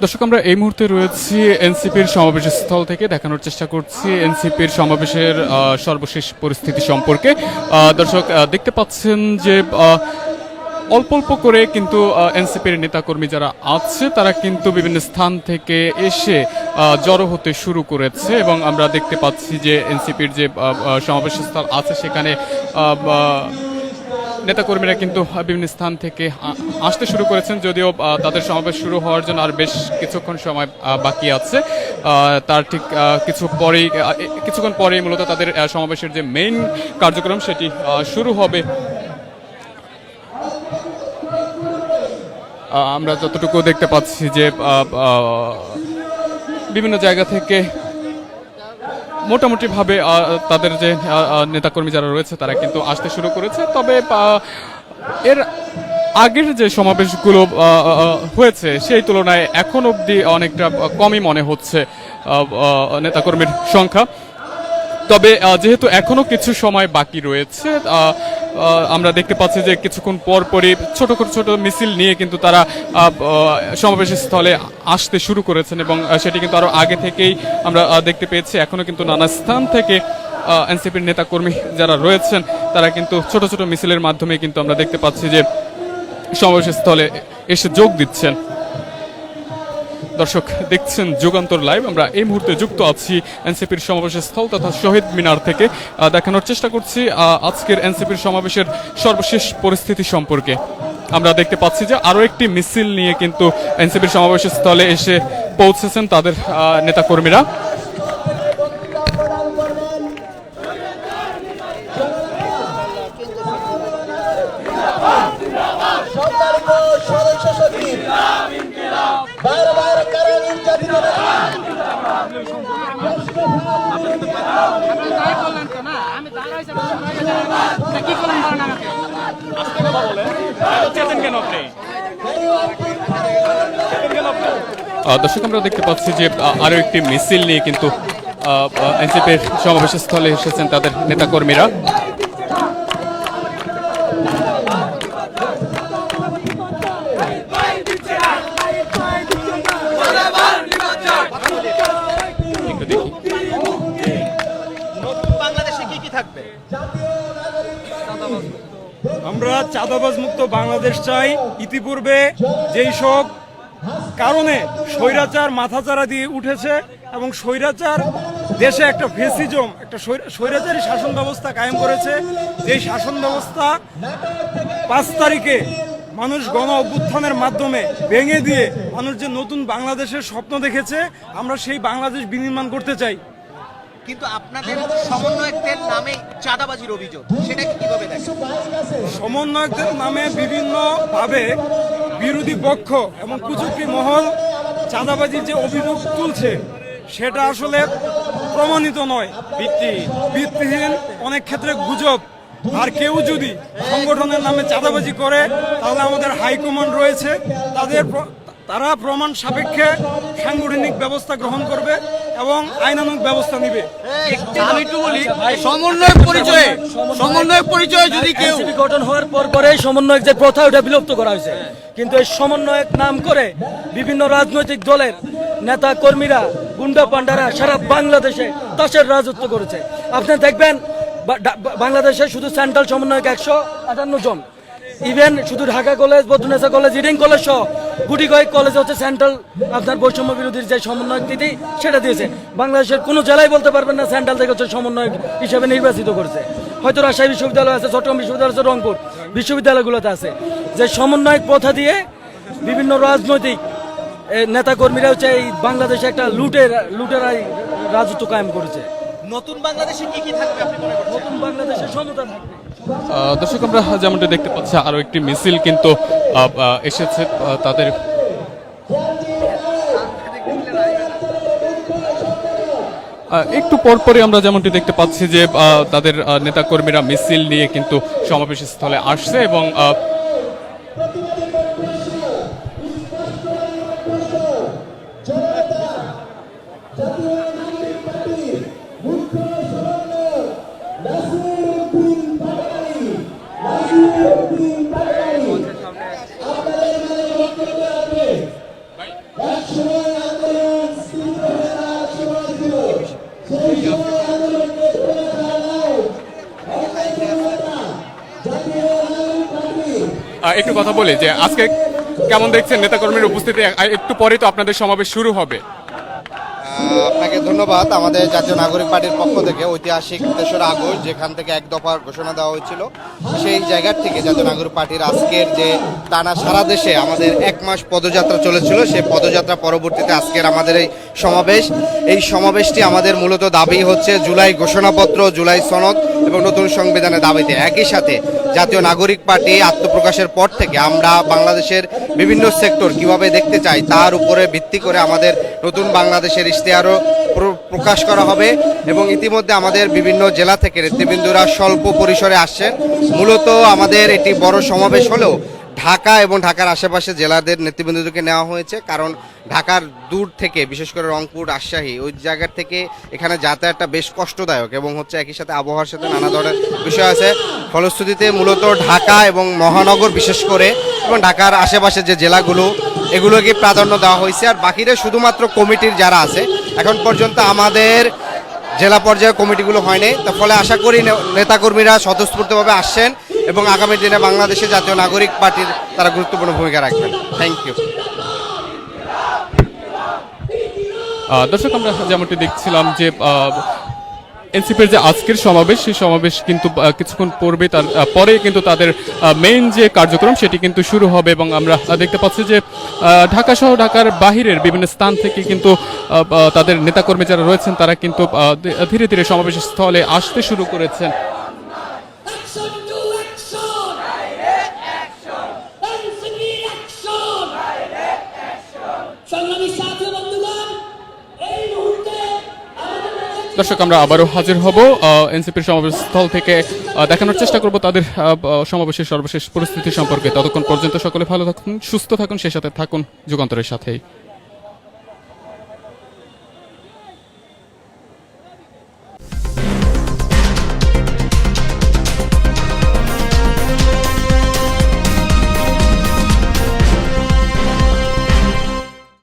দর্শক, আমরা এই মুহূর্তে রয়েছি এনসিপির সমাবেশ স্থল থেকে, দেখানোর চেষ্টা করছি এনসিপির সমাবেশের সর্বশেষ পরিস্থিতি সম্পর্কে। দর্শক, দেখতে পাচ্ছেন যে অল্প অল্প করে কিন্তু এনসিপির নেতাকর্মী যারা আছে তারা কিন্তু বিভিন্ন স্থান থেকে এসে জড়ো হতে শুরু করেছে এবং আমরা দেখতে পাচ্ছি যে এনসিপির যে সমাবেশ স্থল আছে সেখানে নেতাকর্মীরা কিন্তু বিভিন্ন স্থান থেকে আসতে শুরু করেছেন, যদিও তাদের সমাবেশ শুরু হওয়ার জন্য আর বেশ কিছুক্ষণ সময় বাকি আছে। তার ঠিক কিছুক্ষণ পরেই মূলত তাদের সমাবেশের যে মেইন কার্যক্রম সেটি শুরু হবে। আমরা যতটুকু দেখতে পাচ্ছি যে বিভিন্ন জায়গা থেকে মোটামুটিভাবে তাদের যে নেতাকর্মী যারা রয়েছে তারা কিন্তু আসতে শুরু করেছে। তবে এর আগের যে সমাবেশগুলো হয়েছে সেই তুলনায় এখন অবধি অনেকটা কমই মনে হচ্ছে নেতাকর্মীর সংখ্যা। তবে যেহেতু এখনো কিছু সময় বাকি রয়েছে, আমরা দেখতে পাচ্ছি যে কিছুক্ষণ পরই ছোট ছোট মিছিল নিয়ে কিন্তু তারা সমাবেশ স্থলে আসতে শুরু করেছেন এবং সেটি কিন্তু আরো আগে থেকেই আমরা দেখতে পেয়েছি। এখনো কিন্তু নানা স্থান থেকে এনসিপির নেতাকর্মী যারা রয়েছেন তারা কিন্তু ছোট ছোট মিছিলের মাধ্যমে কিন্তু আমরা দেখতে পাচ্ছি যে সমাবেশ স্থলে এসে যোগ দিচ্ছেন। দর্শক, দেখছেন যুগান্তর লাইভ। আমরা এই মুহূর্তে যুক্ত আছি এনসিপির সমাবেশের স্থল তথা শহীদ মিনার থেকে, দেখানোর চেষ্টা করছি আজকের এনসিপির সমাবেশের সর্বশেষ পরিস্থিতি সম্পর্কে। আমরা দেখতে পাচ্ছি যে আরও একটি মিছিল নিয়ে কিন্তু এনসিপির সমাবেশের স্থলে এসে পৌঁছেছেন তাদের নেতাকর্মীরা। দর্শক, আমরা দেখতে পাচ্ছি যে আরো একটি মিছিল নিয়ে কিন্তু এনসিপির সমাবেশ স্থলে এসেছেন তাদের নেতাকর্মীরা। আমরা চাঁদাবাজ মুক্ত বাংলাদেশ চাই। ইতিপূর্বে যেই সব কারণে স্বৈরাচার মাথাচাড়া দিয়ে উঠেছে এবং স্বৈরাচার দেশে একটা ফেসিজম, একটা স্বৈরাচারী শাসন ব্যবস্থা কায়েম করেছে, যেই শাসন ব্যবস্থা 5 তারিখে মানুষ গণ অভ্যুত্থানের মাধ্যমে ভেঙে দিয়ে মানুষ যে নতুন বাংলাদেশের স্বপ্ন দেখেছে, আমরা সেই বাংলাদেশ বিনির্মাণ করতে চাই। কিন্তু আপনাদের সমন্বয়কদের নামে চাঁদাবাজির অভিযোগ, সেটা কিভাবে দেখেন? সমন্বয়কদের নামে বিভিন্নভাবে বিরোধী পক্ষ এবং কুচক্রী মহল চাঁদাবাজির যে অভিযোগ তুলছে সেটা আসলে প্রমাণিত নয়, ভিত্তিহীন, অনেক ক্ষেত্রে গুজব। আর কেউ যদি সংগঠনের নামে চাঁদাবাজি করে তাহলে আমাদের হাইকমান্ড রয়েছে, তারা প্রমাণ সাপেক্ষে সাংগঠনিক ব্যবস্থা গ্রহণ করবে এবং আইনানুগ ব্যবস্থা নিবে। আমি একটু বলি, সমন্বয়ক পরিচয় যদি কেউ গঠন হওয়ার পরে সমন্বয়ক যে প্রথা ওটা বিলুপ্ত করা হয়েছে, কিন্তু এই সমন্বয়ক নাম করে বিভিন্ন রাজনৈতিক দলের নেতা কর্মীরা, গুন্ডা পান্ডারা সারা বাংলাদেশে তাসের রাজত্ব করেছে। আপনি দেখবেন বাংলাদেশে শুধু সেন্ট্রাল সমন্বয়ক 158 জন, ইভেন শুধু Dhaka college, Badrunnesa college, Eden college সহ গুটি কয়েক কলেজে হচ্ছে সেন্ট্রাল আপনার বৈষম্য বিরোধীর যে সমন্বয়ক নীতি সেটা দিয়েছে। বাংলাদেশের কোনো জেলায় বলতে পারবেন না সেন্ট্রাল থেকে হচ্ছে সমন্বয়ক হিসেবে নির্বাচিত করেছে। হয়তো রাজশাহী বিশ্ববিদ্যালয় আছে, চট্টগ্রাম বিশ্ববিদ্যালয় আছে, রংপুর বিশ্ববিদ্যালয়গুলোতে আছে। যে সমন্বয়ক প্রথা দিয়ে বিভিন্ন রাজনৈতিক নেতাকর্মীরা হচ্ছে এই বাংলাদেশে একটা লুটেরাই রাজত্ব কায়েম করেছে। নতুন বাংলাদেশে কি থাকবে আপনি মনে করেন? নতুন বাংলাদেশে সমতা থাকবে। দর্শক, আমরা যেমনটা দেখতে পাচ্ছি আরো একটি মিছিল কিন্তু এসেছে তাদের একটু পরপরই আমরা যেমনটি দেখতে পাচ্ছি যে তাদের নেতাকর্মীরা মিছিল নিয়ে কিন্তু সমাবেশ স্থলে আসছে এবং একটু কথা বলি যে আজকে কেমন দেখছেন নেতাকর্মীর উপস্থিতি? একটু পরেই তো আপনাদের সমাবেশ শুরু হবে। আপনাকে ধন্যবাদ। আমাদের জাতীয় নাগরিক পার্টির পক্ষ থেকে ঐতিহাসিক ৩রা আগস্ট যেখান থেকে এক দফার ঘোষণা দেওয়া হয়েছিল, সেই জায়গার থেকে জাতীয় নাগরিক পার্টির আজকের যে টানা সারা দেশে আমাদের 1 মাস পদযাত্রা চলেছিল, সেই পদযাত্রা পরবর্তীতে আজকের আমাদের এই সমাবেশটি আমাদের মূলত দাবি হচ্ছে জুলাই ঘোষণাপত্র, জুলাই সনদ এবং নতুন সংবিধানের দাবিতে। একই সাথে জাতীয় নাগরিক পার্টি আত্মপ্রকাশের পর থেকে আমরা বাংলাদেশের বিভিন্ন সেক্টর কিভাবে দেখতে চাই তার উপরে ভিত্তি করে আমাদের নতুন বাংলাদেশের ইশতেহারও প্রকাশ করা হবে এবং ইতিমধ্যে আমাদের বিভিন্ন জেলা থেকে নেতৃবৃন্দরা স্বল্প পরিসরে আসছেন। মূলত আমাদের এটি বড় সমাবেশ হলেও ঢাকা এবং ঢাকার আশেপাশে জেলাদের নেতৃবৃন্দদেরকে নেওয়া হয়েছে, কারণ ঢাকার দূর থেকে বিশেষ করে রংপুর, রাজশাহী ওই জায়গার থেকে এখানে যাতায়াতটা বেশ কষ্টদায়ক এবং হচ্ছে একই সাথে আবহাওয়ার সাথে নানা ধরনের বিষয় আছে। ফলশ্রুতিতে মূলত ঢাকা এবং মহানগর বিশেষ করে এবং ঢাকার আশেপাশে যে জেলাগুলো এগুলোকে প্রাধান্য দেওয়া হয়েছে, আর বাকিরা শুধুমাত্র কমিটির যারা আছে এখন পর্যন্ত আমাদের জেলা পর্যায়ে কমিটিগুলো হয়নি। তার ফলে আশা করি নেতাকর্মীরা স্বতঃস্ফূর্তভাবে আসছেন এবং আগামী দিনে বাংলাদেশে জাতীয় নাগরিক পার্টির তারা গুরুত্বপূর্ণ ভূমিকা রাখবেন। Thank you. দর্শক, আমরা যেমনটি দেখছিলাম যে এনসিপির যে আজকের সমাবেশ, সেই সমাবেশ কিন্তু কিছুক্ষণ পূর্বে তার পরে কিন্তু তাদের মেইন যে কার্যক্রম সেটি কিন্তু শুরু হবে এবং আমরা দেখতে পাচ্ছি যে ঢাকা সহ ঢাকার বাহিরের বিভিন্ন স্থান থেকে কিন্তু তাদের নেতাকর্মী যারা রয়েছেন তারা কিন্তু ধীরে ধীরে সমাবেশ স্থলে আসতে শুরু করেছেন। Action to action! Direct action! NCP action! Direct action! সংগ্রামী সাথী বন্ধুগণ, এই মুহূর্তে দর্শক, আমরা আবারও হাজির হব এনসিপির সমাবেশ স্থল থেকে দেখানোর চেষ্টা করব তাদের সমাবেশের সর্বশেষ পরিস্থিতি সম্পর্কে। ততক্ষণ পর্যন্ত সকলে ভালো থাকুন, সুস্থ থাকুন, সেই সাথে থাকুন যুগান্তরের সাথেই।